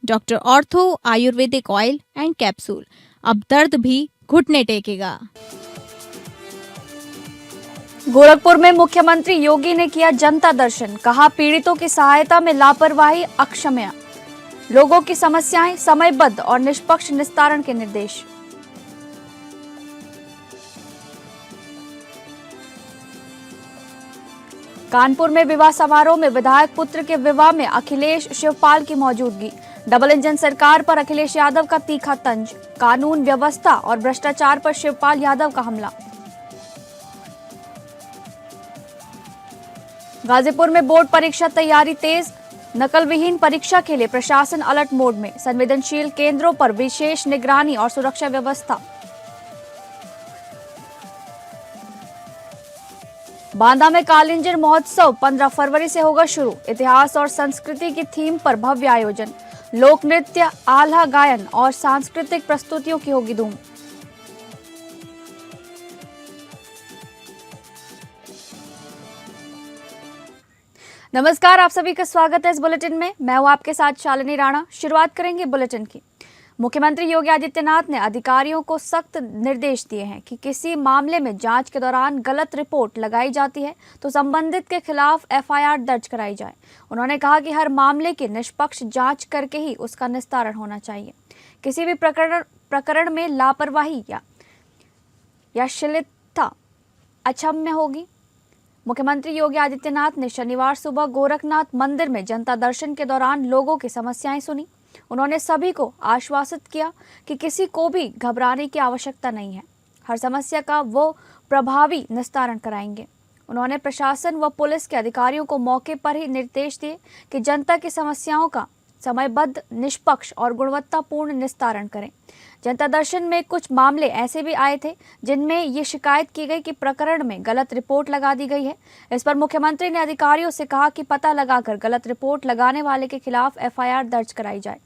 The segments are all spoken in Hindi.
Doctor ortho Ayurvedic oil and capsule, अब दर्द भी घुटने टेकेगा। गोरखपुर में मुख्यमंत्री योगी ने किया जनता दर्शन, कहा पीड़ितों की सहायता में लापरवाही अक्षम्य, लोगों की समस्याएं समयबद्ध और निष्पक्ष निस्तारण के निर्देश। कानपुर में विवाह समारोह में विधायक पुत्र के विवाह में अखिलेश शिवपाल की मौजूदगी, डबल इंजन सरकार पर अखिलेश यादव का तीखा तंज, कानून व्यवस्था और भ्रष्टाचार पर शिवपाल यादव का हमला। गाजीपुर में बोर्ड परीक्षा तैयारी तेज, नकल विहीन परीक्षा के लिए प्रशासन अलर्ट मोड में, संवेदनशील केंद्रों पर विशेष निगरानी और सुरक्षा व्यवस्था। बांदा में कालिंजर महोत्सव 15 फरवरी से होगा शुरू, इतिहास और संस्कृति की थीम पर भव्य आयोजन, लोक नृत्य, आल्हा गायन और सांस्कृतिक प्रस्तुतियों की होगी धूम। नमस्कार, आप सभी का स्वागत है इस बुलेटिन में। मैं हूं आपके साथ शालिनी राणा। शुरुआत करेंगे बुलेटिन की। मुख्यमंत्री योगी आदित्यनाथ ने अधिकारियों को सख्त निर्देश दिए हैं कि किसी मामले में जांच के दौरान गलत रिपोर्ट लगाई जाती है तो संबंधित के खिलाफ एफआईआर दर्ज कराई जाए। उन्होंने कहा कि हर मामले की निष्पक्ष जांच करके ही उसका निस्तारण होना चाहिए। किसी भी प्रकरण में लापरवाही या शिथिलता अक्षम्य होगी। मुख्यमंत्री योगी आदित्यनाथ ने शनिवार सुबह गोरखनाथ मंदिर में जनता दर्शन के दौरान लोगों की समस्याएं सुनी। उन्होंने सभी को आश्वासित किया कि किसी को भी घबराने की आवश्यकता नहीं है, हर समस्या का वो प्रभावी निस्तारण कराएंगे। उन्होंने प्रशासन व पुलिस के अधिकारियों को मौके पर ही निर्देश दिए कि जनता की समस्याओं का समयबद्ध, निष्पक्ष और गुणवत्तापूर्ण निस्तारण करें। जनता दर्शन में कुछ मामले ऐसे भी आए थे जिनमें ये शिकायत की गई कि प्रकरण में गलत रिपोर्ट लगा दी गई है। इस पर मुख्यमंत्री ने अधिकारियों से कहा कि पता लगाकर गलत रिपोर्ट लगाने वाले के खिलाफ एफआईआर दर्ज कराई जाए।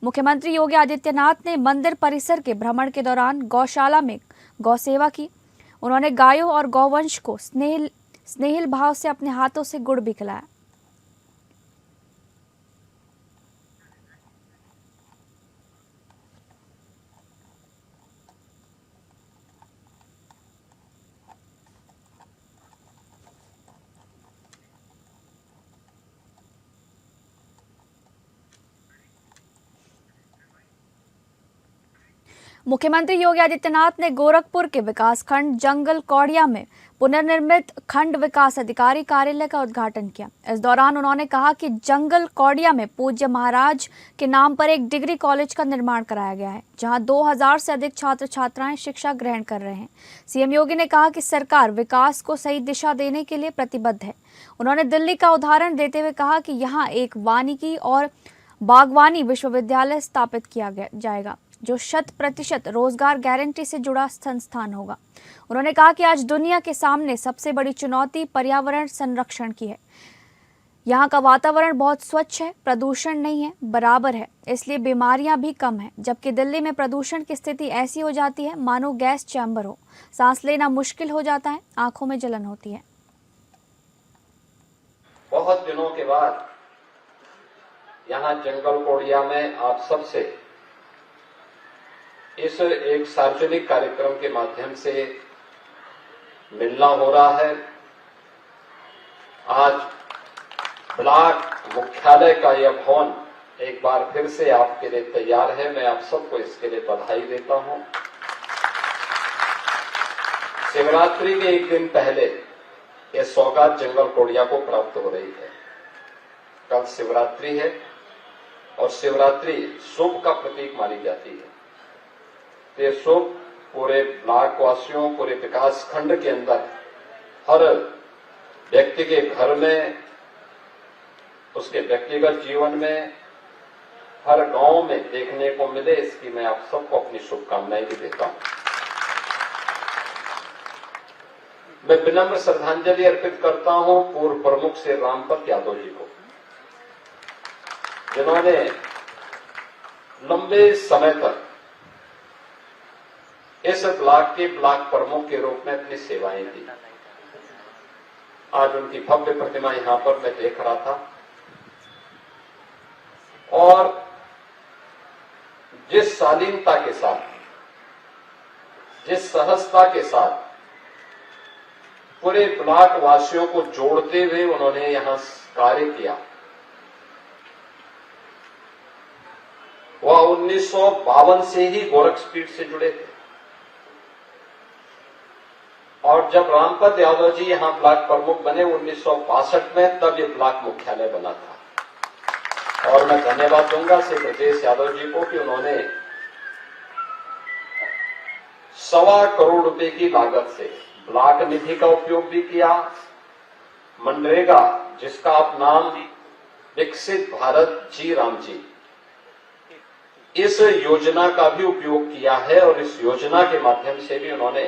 मुख्यमंत्री योगी आदित्यनाथ ने मंदिर परिसर के भ्रमण के दौरान गौशाला में गौ सेवा की। उन्होंने गायों और गौवंश को स्नेहिल भाव से अपने हाथों से गुड़ भी खिलाया। मुख्यमंत्री योगी आदित्यनाथ ने गोरखपुर के विकासखंड जंगल कौड़िया में पुनर्निर्मित खंड विकास अधिकारी कार्यालय का उद्घाटन किया। इस दौरान उन्होंने कहा कि जंगल कौड़िया में पूज्य महाराज के नाम पर एक डिग्री कॉलेज का निर्माण कराया गया है, जहां 2000 से अधिक छात्र छात्राएं शिक्षा ग्रहण कर रहे हैं। सीएम योगी ने कहा कि सरकार विकास को सही दिशा देने के लिए प्रतिबद्ध है। उन्होंने दिल्ली का उदाहरण देते हुए कहा कि यहाँ एक वानिकी और बागवानी विश्वविद्यालय स्थापित किया जाएगा, जो 100% रोजगार गारंटी से जुड़ा संस्थान होगा। उन्होंने कहा कि आज दुनिया के सामने सबसे बड़ी चुनौती पर्यावरण संरक्षण की है। यहाँ का वातावरण बहुत स्वच्छ है, प्रदूषण नहीं है, बराबर है, इसलिए बीमारियां भी कम है। जबकि दिल्ली में प्रदूषण की स्थिति ऐसी हो जाती है मानो गैस चैम्बर हो, सांस लेना मुश्किल हो जाता है, आंखों में जलन होती है। बहुत दिनों के बाद यहाँ जंगल कौड़िया में आप सबसे इस एक सार्वजनिक कार्यक्रम के माध्यम से मिलना हो रहा है। आज ब्लॉक मुख्यालय का यह भवन एक बार फिर से आपके लिए तैयार है। मैं आप सबको इसके लिए बधाई देता हूं। शिवरात्रि के एक दिन पहले यह सौगात जंगल कौड़िया को प्राप्त हो रही है। कल शिवरात्रि है और शिवरात्रि शुभ का प्रतीक मानी जाती है। ये शुभ पूरे ब्लॉक वासियों, पूरे विकास खंड के अंदर हर व्यक्ति के घर में, उसके व्यक्तिगत जीवन में, हर गांव में देखने को मिले, इसकी मैं आप सबको अपनी शुभकामनाएं भी देता हूं। मैं विनम्र श्रद्धांजलि अर्पित करता हूं पूर्व प्रमुख श्री रामपत यादव जी को, जिन्होंने लंबे समय तक इस ब्लॉक के ब्लॉक प्रमुख के रूप में अपनी सेवाएं दी। आज उनकी भव्य प्रतिमा यहां पर मैं देख रहा था और जिस शालीनता के साथ, जिस सहजता के साथ पूरे ब्लॉक वासियों को जोड़ते हुए उन्होंने यहां कार्य किया, वह 1952 से ही गोरखपीठ से जुड़े थे। और जब रामपद यादव जी यहां ब्लॉक प्रमुख बने 1962 में, तब ये ब्लॉक मुख्यालय बना था। और मैं धन्यवाद दूंगा श्री ब्रजेश यादव जी को कि उन्होंने 1.25 करोड़ रुपए की लागत से ब्लॉक निधि का उपयोग भी किया, मनरेगा जिसका आप नाम विकसित भारत जी राम जी, इस योजना का भी उपयोग किया है। और इस योजना के माध्यम से भी उन्होंने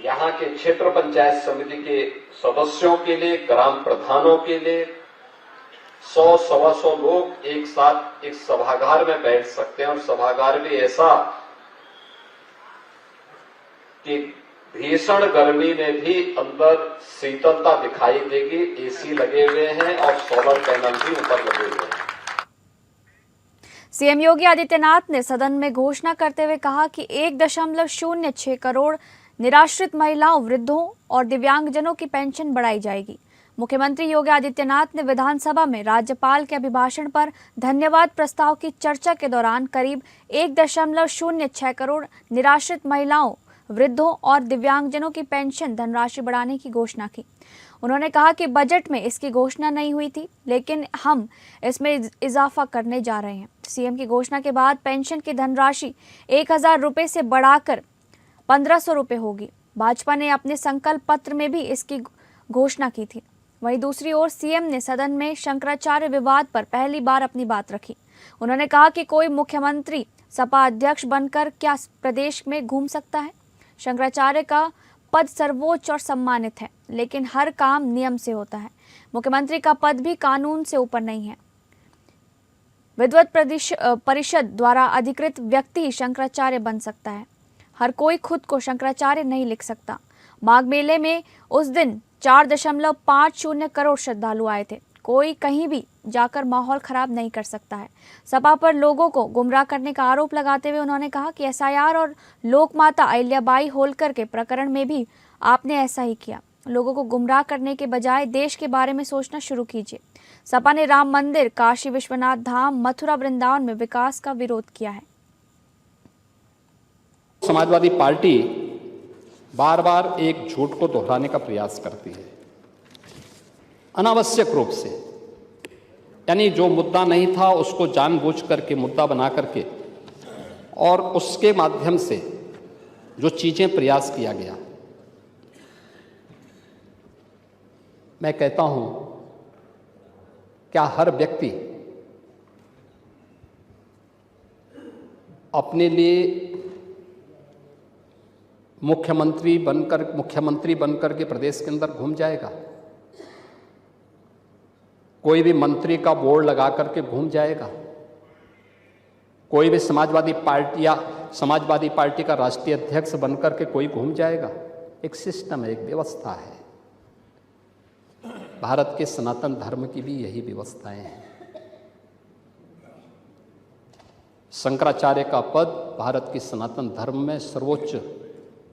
यहां के क्षेत्र पंचायत समिति के सदस्यों के लिए, ग्राम प्रधानों के लिए 100-125 लोग एक साथ एक सभागार में बैठ सकते हैं। और सभागार भी ऐसा कि भीषण गर्मी में भी अंदर शीतलता दिखाई देगी, एसी लगे हुए हैं और सोलर पैनल भी ऊपर लगे हुए हैं। सीएम योगी आदित्यनाथ ने सदन में घोषणा करते हुए कहा कि 1.06 करोड़ निराश्रित महिलाओं, वृद्धों और दिव्यांगजनों की पेंशन बढ़ाई जाएगी। मुख्यमंत्री योगी आदित्यनाथ ने विधानसभा में राज्यपाल के अभिभाषण पर धन्यवाद प्रस्ताव की चर्चा के दौरान करीब 1.06 करोड़ निराश्रित महिलाओं, वृद्धों और दिव्यांगजनों की पेंशन धनराशि बढ़ाने की घोषणा की। उन्होंने कहा कि बजट में इसकी घोषणा नहीं हुई थी, लेकिन हम इसमें इजाफा करने जा रहे हैं। सीएम की घोषणा के बाद पेंशन की धनराशि 1000 रुपये से बढ़ाकर 1500 रुपये होगी। भाजपा ने अपने संकल्प पत्र में भी इसकी घोषणा की थी। वहीं दूसरी ओर सीएम ने सदन में शंकराचार्य विवाद पर पहली बार अपनी बात रखी। उन्होंने कहा कि कोई मुख्यमंत्री सपा अध्यक्ष बनकर क्या प्रदेश में घूम सकता है? शंकराचार्य का पद सर्वोच्च और सम्मानित है, लेकिन हर काम नियम से होता है। मुख्यमंत्री का पद भी कानून से ऊपर नहीं है। विद्वत परिषद द्वारा अधिकृत व्यक्ति ही शंकराचार्य बन सकता है। हर कोई खुद को शंकराचार्य नहीं लिख सकता। माघ मेले में उस दिन 4.50 करोड़ श्रद्धालु आए थे। कोई कहीं भी जाकर माहौल खराब नहीं कर सकता है। सपा पर लोगों को गुमराह करने का आरोप लगाते हुए उन्होंने कहा कि एसआईआर और लोकमाता अहिल्याबाई होलकर के प्रकरण में भी आपने ऐसा ही किया। लोगों को गुमराह करने के बजाय देश के बारे में सोचना शुरू कीजिए। सपा ने राम मंदिर, काशी विश्वनाथ धाम, मथुरा वृंदावन में विकास का विरोध किया है। समाजवादी पार्टी बार बार एक झूठ को दोहराने का प्रयास करती है, अनावश्यक रूप से। यानी जो मुद्दा नहीं था उसको जानबूझ करके मुद्दा बना करके और उसके माध्यम से जो चीजें प्रयास किया गया। मैं कहता हूं, क्या हर व्यक्ति अपने लिए मुख्यमंत्री बनकर के प्रदेश के अंदर घूम जाएगा? कोई भी मंत्री का बोर्ड लगा करके घूम जाएगा? कोई भी समाजवादी पार्टी का राष्ट्रीय अध्यक्ष बनकर के कोई घूम जाएगा? एक सिस्टम है, एक व्यवस्था है। भारत के सनातन धर्म की भी यही व्यवस्थाएं हैं। शंकराचार्य का पद भारत के सनातन धर्म में सर्वोच्च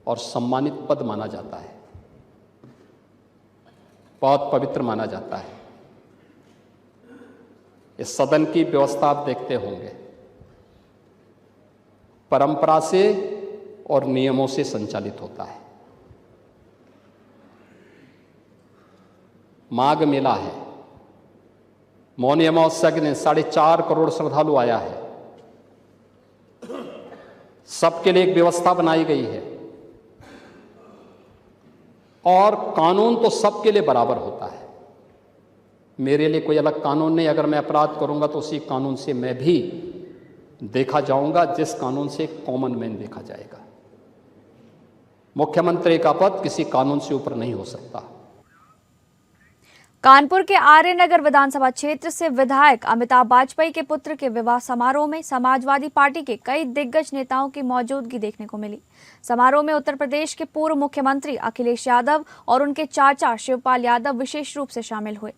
और सम्मानित पद माना जाता है, बहुत पवित्र माना जाता है। इस सदन की व्यवस्था आप देखते होंगे, परंपरा से और नियमों से संचालित होता है। माघ मेला है, मौनी अमावस्या के दिन 4.5 करोड़ श्रद्धालु आया है। सबके लिए एक व्यवस्था बनाई गई है और कानून तो सबके लिए बराबर होता है। मेरे लिए कोई अलग कानून नहीं। अगर मैं अपराध करूंगा तो उसी कानून से मैं भी देखा जाऊंगा, जिस कानून से कॉमन मैन देखा जाएगा। मुख्यमंत्री का पद किसी कानून से ऊपर नहीं हो सकता। कानपुर के आर्यनगर विधानसभा क्षेत्र से विधायक अमिताभ वाजपेयी के पुत्र के विवाह समारोह में समाजवादी पार्टी के कई दिग्गज नेताओं की मौजूदगी देखने को मिली। समारोह में उत्तर प्रदेश के पूर्व मुख्यमंत्री अखिलेश यादव और उनके चाचा शिवपाल यादव विशेष रूप से शामिल हुए।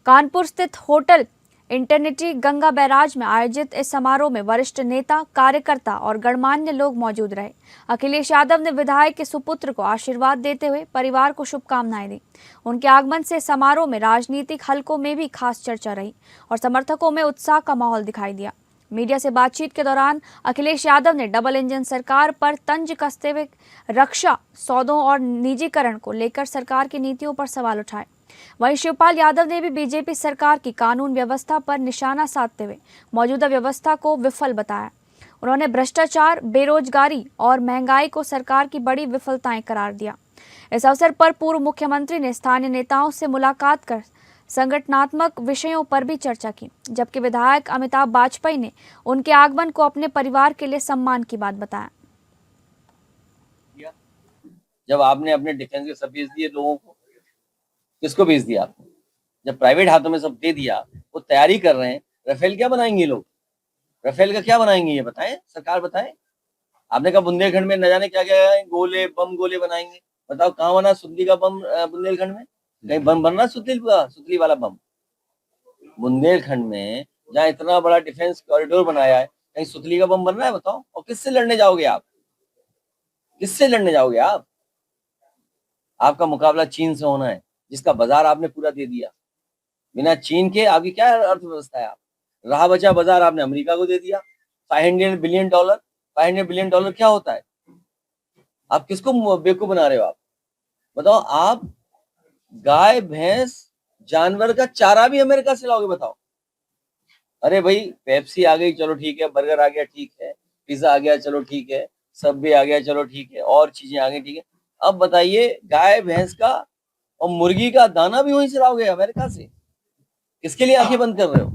कानपुर स्थित होटल इंटरनिटी गंगा बैराज में आयोजित इस समारोह में वरिष्ठ नेता, कार्यकर्ता और गणमान्य लोग मौजूद रहे। अखिलेश यादव ने विधायक के सुपुत्र को आशीर्वाद देते हुए परिवार को शुभकामनाएं दी। उनके आगमन से समारोह में राजनीतिक हलकों में भी खास चर्चा रही और समर्थकों में उत्साह का माहौल दिखाई दिया। मीडिया से बातचीत के दौरान अखिलेश यादव ने डबल इंजन सरकार पर तंज कसते हुए रक्षा, सौदों और निजीकरण को लेकर सरकार की नीतियों पर सवाल उठाए। वहीं शिवपाल यादव ने भी बीजेपी सरकार की कानून व्यवस्था पर निशाना साधते हुए मौजूदा व्यवस्था को विफल बताया। उन्होंने भ्रष्टाचार, बेरोजगारी और महंगाई को सरकार की बड़ी विफलताएं करार दिया। इस अवसर पर पूर्व मुख्यमंत्री ने स्थानीय नेताओं से मुलाकात कर संगठनात्मक विषयों पर भी चर्चा की, जबकि विधायक अमिताभ बाजपेयी ने उनके आगमन को अपने परिवार के लिए सम्मान की बात बताया। जब आपने अपने डिफेंस के सब भेज दिए लोगों को, किसको भेज दिया आपने? जब प्राइवेट हाथों में सब दे दिया, वो तैयारी कर रहे हैं, राफेल क्या बनाएंगे लोग? राफेल का क्या बनाएंगे ये बताएं, सरकार बताएं। आपने कहा बुंदेलखंड में न जाने क्या क्या गोले, बम गोले बनाएंगे। बताओ कहाँ बना सुतली का बम बुंदेलखंड में? कहीं बम बन रहा सुतली वाला बम बुंदेलखंड में, जहाँ इतना बड़ा डिफेंस कॉरिडोर बनाया है, कहीं सुतली का बम बन रहा है? बताओ। और किससे लड़ने जाओगे आप? किससे लड़ने जाओगे आप? आपका मुकाबला चीन से होना है, जिसका बाजार आपने पूरा दे दिया। बिना चीन के आपकी क्या अर्थव्यवस्था है? आप रहा बचा बाजार आपने अमेरिका को दे दिया। $500 बिलियन क्या होता है? आप किसको बेवकूफ बना रहे हो? आप बताओ। आप गाय, भैंस, जानवर का चारा भी अमेरिका से लाओगे? बताओ। अरे भाई, पेप्सी आ गई, चलो ठीक है, बर्गर आ गया, ठीक है, पिज्जा आ गया, चलो ठीक है, सबवे आ गया, चलो ठीक है, और चीजें आ गई, ठीक है। अब बताइए, गाय, भैंस का और मुर्गी का दाना भी वहीं से लाओगे अमेरिका से? किसके लिए आंखें बंद कर रहे हो?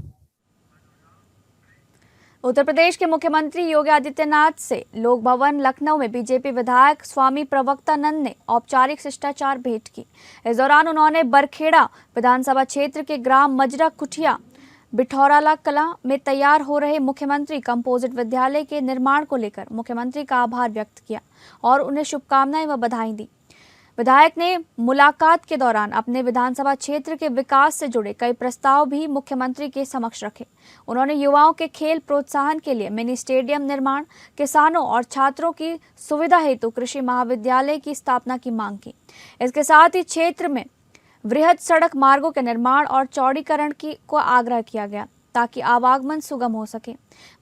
उत्तर प्रदेश के मुख्यमंत्री योगी आदित्यनाथ से लोक भवन लखनऊ में बीजेपी विधायक स्वामी प्रवक्तानंद ने औपचारिक शिष्टाचार भेंट की। इस दौरान उन्होंने बरखेड़ा विधानसभा क्षेत्र के ग्राम मजरा कुठिया बिठौराला कला में तैयार हो रहे मुख्यमंत्री कंपोजिट विद्यालय के निर्माण को लेकर मुख्यमंत्री का आभार व्यक्त किया और उन्हें शुभकामनाएं व बधाई दी। विधायक ने मुलाकात के दौरान अपने विधानसभा क्षेत्र के विकास से जुड़े कई प्रस्ताव भी मुख्यमंत्री के समक्ष रखे। उन्होंने युवाओं के खेल प्रोत्साहन के लिए मिनी स्टेडियम निर्माण, किसानों और छात्रों की सुविधा हेतु कृषि महाविद्यालय की स्थापना की मांग की। इसके साथ ही क्षेत्र में वृहद सड़क मार्गों के निर्माण और चौड़ीकरण को आग्रह किया गया ताकि आवागमन सुगम हो सके।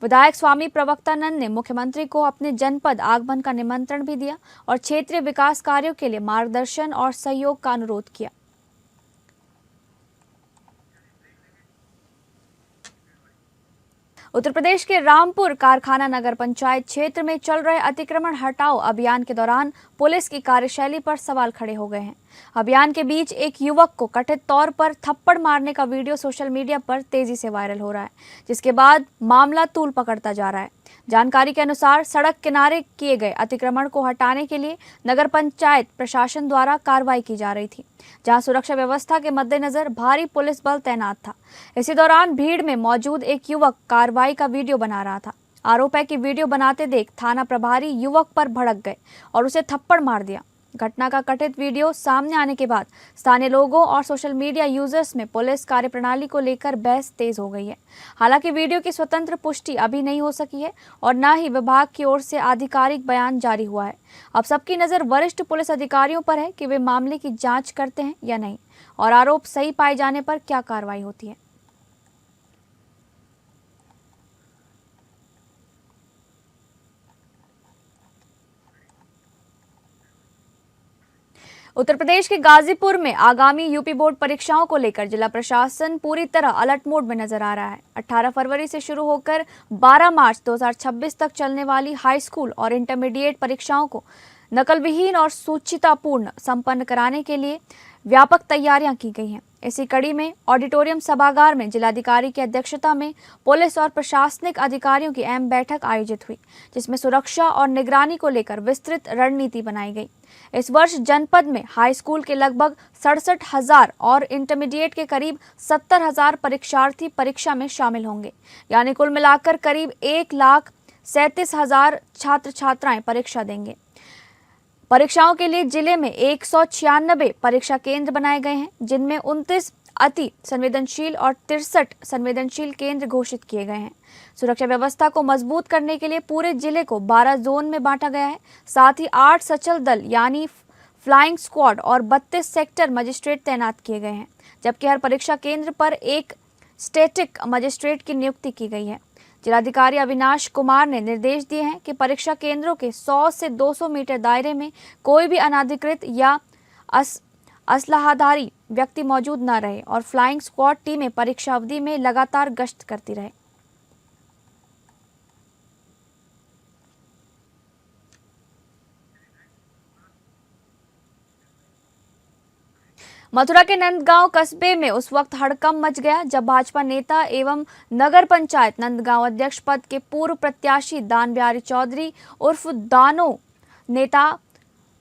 विधायक स्वामी प्रवक्तानंद ने मुख्यमंत्री को अपने जनपद आगमन का निमंत्रण भी दिया और क्षेत्रीय विकास कार्यों के लिए मार्गदर्शन और सहयोग का अनुरोध किया। उत्तर प्रदेश के रामपुर कारखाना नगर पंचायत क्षेत्र में चल रहे अतिक्रमण हटाओ अभियान के दौरान पुलिस की कार्यशैली पर सवाल खड़े हो गए हैं। अभियान के बीच एक युवक को कथित तौर पर थप्पड़ मारने का वीडियो सोशल मीडिया पर तेजी से वायरल हो रहा है, जिसके बाद मामला तूल पकड़ता जा रहा है। जानकारी के अनुसार सड़क किनारे किए गए अतिक्रमण को हटाने के लिए नगर पंचायत प्रशासन द्वारा कार्रवाई की जा रही थी, जहां सुरक्षा व्यवस्था के मद्देनजर भारी पुलिस बल तैनात था। इसी दौरान भीड़ में मौजूद एक युवक कार्रवाई का वीडियो बना रहा था। आरोप है कि वीडियो बनाते देख थाना प्रभारी युवक पर भड़क गए और उसे थप्पड़ मार दिया। घटना का कथित वीडियो सामने आने के बाद स्थानीय लोगों और सोशल मीडिया यूजर्स में पुलिस कार्यप्रणाली को लेकर बहस तेज हो गई है। हालांकि वीडियो की स्वतंत्र पुष्टि अभी नहीं हो सकी है और न ही विभाग की ओर से आधिकारिक बयान जारी हुआ है। अब सबकी नजर वरिष्ठ पुलिस अधिकारियों पर है कि वे मामले की जांच करते हैं या नहीं और आरोप सही पाए जाने पर क्या कार्रवाई होती है। उत्तर प्रदेश के गाजीपुर में आगामी यूपी बोर्ड परीक्षाओं को लेकर जिला प्रशासन पूरी तरह अलर्ट मोड में नजर आ रहा है। 18 फरवरी से शुरू होकर 12 मार्च 2026 तक चलने वाली हाई स्कूल और इंटरमीडिएट परीक्षाओं को नकलविहीन और सूचितापूर्ण संपन्न कराने के लिए व्यापक तैयारियां की गई हैं। इसी कड़ी में ऑडिटोरियम सभागार में जिलाधिकारी की अध्यक्षता में पुलिस और प्रशासनिक अधिकारियों की अहम बैठक आयोजित हुई, जिसमें सुरक्षा और निगरानी को लेकर विस्तृत रणनीति बनाई गई। इस वर्ष जनपद में हाई स्कूल के लगभग 67,000 और इंटरमीडिएट के करीब 70,000 परीक्षार्थी परीक्षा में शामिल होंगे, यानी कुल मिलाकर करीब 1,37,000 छात्र छात्राएं परीक्षा देंगे। परीक्षाओं के लिए जिले में 196 परीक्षा केंद्र बनाए गए हैं, जिनमें 29 अति संवेदनशील और 63 संवेदनशील केंद्र घोषित किए गए हैं। सुरक्षा व्यवस्था को मजबूत करने के लिए पूरे जिले को 12 जोन में बांटा गया है। साथ ही 8 सचल दल यानी फ्लाइंग स्क्वाड और 32 सेक्टर मजिस्ट्रेट तैनात किए गए हैं, जबकि हर परीक्षा केंद्र पर एक स्टैटिक मजिस्ट्रेट की नियुक्ति की गई है। जिलाधिकारी अविनाश कुमार ने निर्देश दिए हैं कि परीक्षा केंद्रों के 100 से 200 मीटर दायरे में कोई भी अनाधिकृत या असलाहधारी व्यक्ति मौजूद न रहे और फ्लाइंग स्क्वाड टीमें परीक्षा अवधि में लगातार गश्त करती रहे। मथुरा के नंदगांव कस्बे में उस वक्त हड़कंप मच गया जब भाजपा नेता एवं नगर पंचायत नंदगांव अध्यक्ष पद के पूर्व प्रत्याशी दान बिहारी चौधरी उर्फ दानो नेता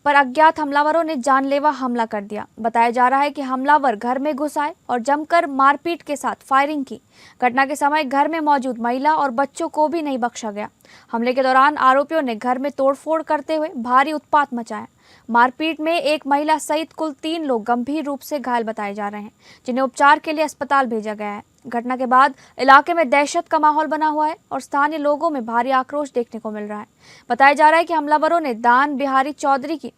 पर अज्ञात हमलावरों ने जानलेवा हमला कर दिया। बताया जा रहा है कि हमलावर घर में घुस आए और जमकर मारपीट के साथ फायरिंग की। घटना के समय घर में मौजूद महिला और बच्चों को भी नहीं बख्शा गया। हमले के दौरान आरोपियों ने घर में तोड़फोड़ करते हुए भारी उत्पात मचाया। मारपीट में एक महिला सहित कुल 3 लोग गंभीर रूप से घायल बताए जा रहे हैं, जिन्हें उपचार के लिए अस्पताल भेजा गया है। घटना के बाद इलाके में दहशत का माहौल बना हुआ है और स्थानीय लोगों में भारी आक्रोश देखने को मिल रहा है। बताया जा रहा है कि हमलावरों ने दान बिहारी चौधरी की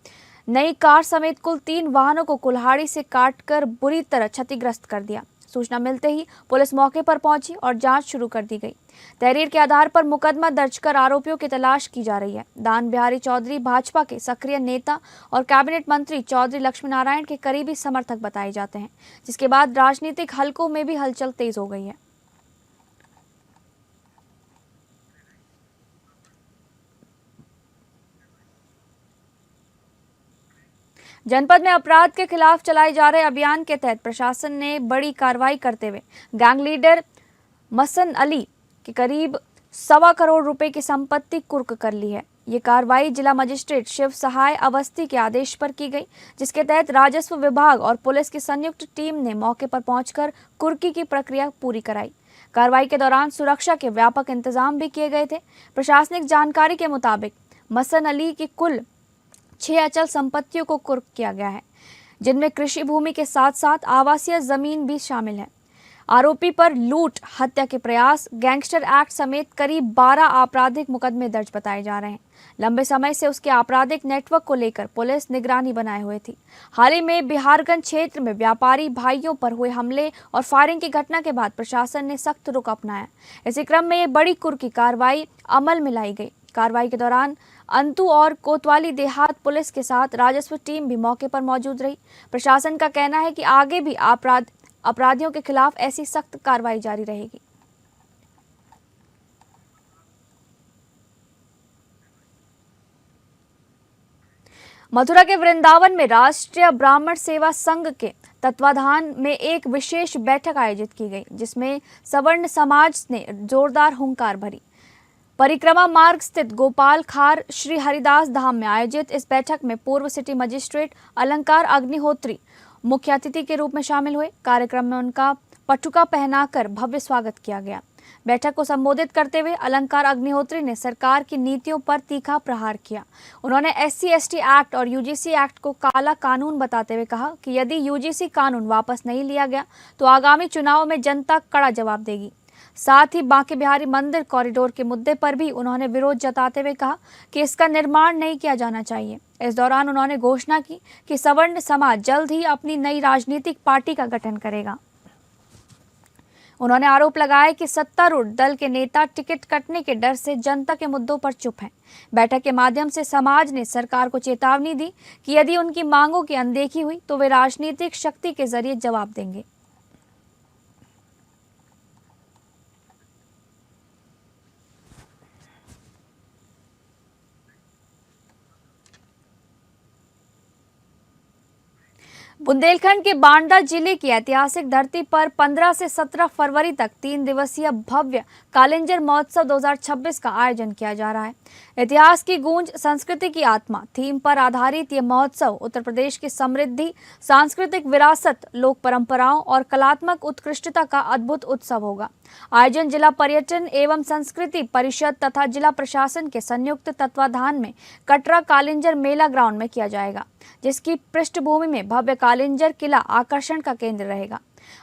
नई कार समेत कुल 3 वाहनों को कुल्हाड़ी से काटकर बुरी तरह क्षतिग्रस्त कर दिया। सूचना मिलते ही पुलिस मौके पर पहुंची और जांच शुरू कर दी गई। तहरीर के आधार पर मुकदमा दर्ज कर आरोपियों की तलाश की जा रही है। दान बिहारी चौधरी भाजपा के सक्रिय नेता और कैबिनेट मंत्री चौधरी लक्ष्मी नारायण के करीबी समर्थक बताए जाते हैं, जिसके बाद राजनीतिक हलकों में भी हलचल तेज हो गई है। जनपद में अपराध के खिलाफ चलाए जा रहे अभियान के तहत प्रशासन ने बड़ी कार्रवाई करते हुए गैंग लीडर मसन अली के करीब 1.25 करोड़ रुपए की संपत्ति कुर्क कर ली है। ये कार्रवाई जिला मजिस्ट्रेट शिव सहाय अवस्थी के आदेश पर की गई, जिसके तहत राजस्व विभाग और पुलिस की संयुक्त टीम ने मौके पर पहुंचकर कुर्की की प्रक्रिया पूरी कराई। कार्रवाई के दौरान सुरक्षा के व्यापक इंतजाम भी किए गए थे। प्रशासनिक जानकारी के मुताबिक मसन अली की कुल 6 अचल संपत्तियों को कुर्क किया गया है, जिनमें कृषि भूमि के साथ साथ आवासीय जमीन भी शामिल है। आरोपी पर लूट, हत्या के प्रयास, गैंगस्टर एक्ट समेत करीब 12 आपराधिक मुकदमे दर्ज बताए जा रहे हैं। लंबे समय से उसके आपराधिक नेटवर्क को लेकर पुलिस निगरानी बनाए हुए थी। हाल ही में बिहारगंज क्षेत्र में व्यापारी भाइयों पर हुए हमले और फायरिंग की घटना के बाद प्रशासन ने सख्त रुख अपनाया। इसी क्रम में ये बड़ी कुर्की कार्रवाई अमल में लाई गई। कार्रवाई के दौरान अंतु और कोतवाली देहात पुलिस के साथ राजस्व टीम भी मौके पर मौजूद रही। प्रशासन का कहना है कि आगे भी अपराधियों के खिलाफ ऐसी सख्त कार्रवाई जारी रहेगी। मथुरा के वृंदावन में राष्ट्रीय ब्राह्मण सेवा संघ के तत्वाधान में एक विशेष बैठक आयोजित की गई, जिसमें सवर्ण समाज ने जोरदार हुंकार भरी। परिक्रमा मार्ग स्थित गोपाल खार श्री हरिदास धाम में आयोजित इस बैठक में पूर्व सिटी मजिस्ट्रेट अलंकार अग्निहोत्री मुख्य अतिथि के रूप में शामिल हुए। कार्यक्रम में उनका पटुका पहनाकर भव्य स्वागत किया गया। बैठक को संबोधित करते हुए अलंकार अग्निहोत्री ने सरकार की नीतियों पर तीखा प्रहार किया। उन्होंने SC/ST एक्ट और UGC एक्ट को काला कानून बताते हुए कहा कि यदि UGC कानून वापस नहीं लिया गया तो आगामी चुनाव में जनता कड़ा जवाब देगी। साथ ही बांके बिहारी मंदिर कॉरिडोर के मुद्दे पर भी उन्होंने विरोध जताते हुए कहा कि इसका निर्माण नहीं किया जाना चाहिए। इस दौरान उन्होंने घोषणा की कि सवर्ण समाज जल्द ही अपनी नई राजनीतिक पार्टी का गठन करेगा। उन्होंने आरोप लगाया कि सत्तारूढ़ दल के नेता टिकट कटने के डर से जनता के मुद्दों पर चुप हैं। बैठक के माध्यम से समाज ने सरकार को चेतावनी दी कि यदि उनकी मांगों की अनदेखी हुई तो वे राजनीतिक शक्ति के जरिए जवाब देंगे। बुंदेलखंड के बांदा जिले की ऐतिहासिक धरती पर 15 से 17 फरवरी तक 3 दिवसीय भव्य कालिंजर महोत्सव 2026 का आयोजन किया जा रहा है। इतिहास की गूंज, संस्कृति की आत्मा थीम पर आधारित ये महोत्सव उत्तर प्रदेश की समृद्धि, सांस्कृतिक विरासत, लोक परंपराओं और कलात्मक उत्कृष्टता का अद्भुत उत्सव होगा। आयोजन जिला पर्यटन एवं संस्कृति परिषद तथा जिला प्रशासन के संयुक्त तत्वाधान में कटरा कालिंजर मेला ग्राउंड में किया जाएगा, जिसकी पृष्ठभूमि में भव्य कालिंजर किला आकर्षण का केंद्र रहेगा।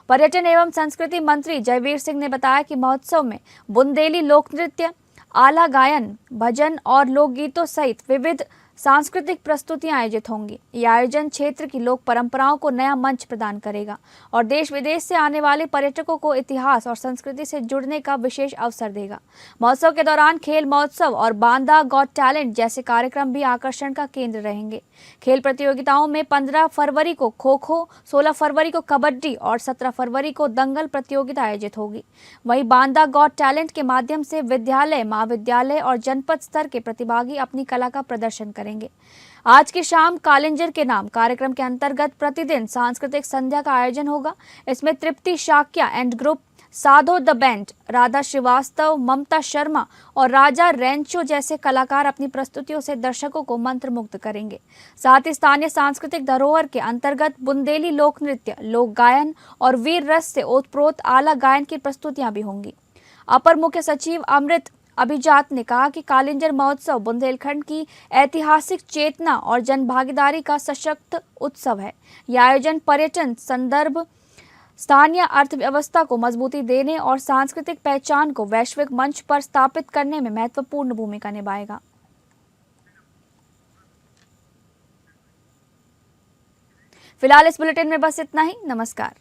पर्यटन एवं संस्कृति मंत्री जयवीर सिंह ने बताया कि महोत्सव में बुंदेली लोक नृत्य, आला गायन, भजन और लोकगीतों सहित विविध सांस्कृतिक प्रस्तुतियां आयोजित होंगी। यह आयोजन क्षेत्र की लोक परंपराओं को नया मंच प्रदान करेगा और देश विदेश से आने वाले पर्यटकों को इतिहास और संस्कृति से जुड़ने का विशेष अवसर देगा। महोत्सव के दौरान खेल महोत्सव और बांदा गॉट टैलेंट जैसे कार्यक्रम भी आकर्षण का केंद्र रहेंगे। खेल प्रतियोगिताओं में 15 फरवरी को खो-खो, 16 फरवरी को कबड्डी और 17 फरवरी को दंगल प्रतियोगिता आयोजित होगी। वहीं बांदा गॉट टैलेंट के माध्यम से विद्यालय, महाविद्यालय और जनपद स्तर के प्रतिभागी अपनी कला का प्रदर्शन करेंगे। आज की शाम कालिंजर के नाम कार्यक्रम के अंतर्गत प्रतिदिन सांस्कृतिक संध्या का आयोजन होगा। इसमें Tripti Shakya and group, Sadho the band, Radha Srivastava, Mamta Sharma और राजा रेंचो जैसे कलाकार अपनी प्रस्तुतियों से दर्शकों को मंत्रमुग्ध करेंगे। साथ ही स्थानीय सांस्कृतिक धरोहर के अंतर्गत बुंदेली लोक नृत्य, लोक गायन और वीर रस से ओतप्रोत आला गायन की प्रस्तुतियां भी होंगी। अपर मुख्य सचिव अमृत अभिजात ने कहा कि कालिंजर महोत्सव बुंदेलखंड की ऐतिहासिक चेतना और जन भागीदारी का सशक्त उत्सव है। यह आयोजन पर्यटन संदर्भ, स्थानीय अर्थव्यवस्था को मजबूती देने और सांस्कृतिक पहचान को वैश्विक मंच पर स्थापित करने में महत्वपूर्ण भूमिका निभाएगा। फिलहाल इस बुलेटिन में बस इतना ही। नमस्कार।